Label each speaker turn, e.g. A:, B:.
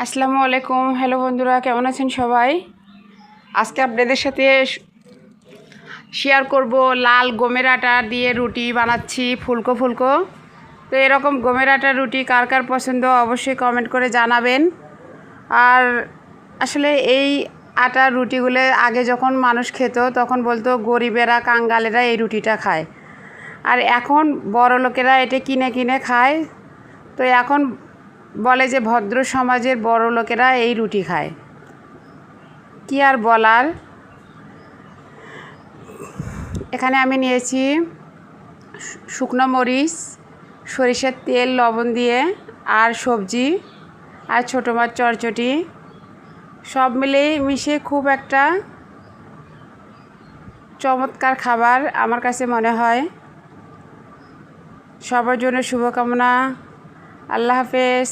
A: আসসালামু আলাইকুম। হ্যালো বন্ধুরা, কেমন আছেন সবাই? আজকে আপনাদের সাথে শেয়ার করব লাল গমের আটা দিয়ে রুটি বানাচ্ছি, ফুলকো ফুলকো। তো এরকম গমের আটার রুটি কার কার পছন্দ অবশ্যই কমেন্ট করে জানাবেন। আর আসলে এই আটার রুটিগুলো আগে যখন মানুষ খেত তখন বলতো গরিবেরা কাঙ্গালেরা এই রুটিটা খায়, আর এখন বড় লোকেরা এটা কিনে কিনে খায়। তো এখন বলে যে ভদ্র সমাজের বড় লোকেরা এই রুটি খায়, কি আর বলার। এখানে আমি নিয়েছি শুকনো মরিচ, সরিষার তেল, লবণ দিয়ে, আর সবজি, আর ছোটো মাছ চটচটি, সব মিলিয়ে মিশিয়ে খুব একটা চমৎকার খাবার আমার কাছে মনে হয়। সবার জন্য শুভকামনা। আল্লাহ হাফেজ।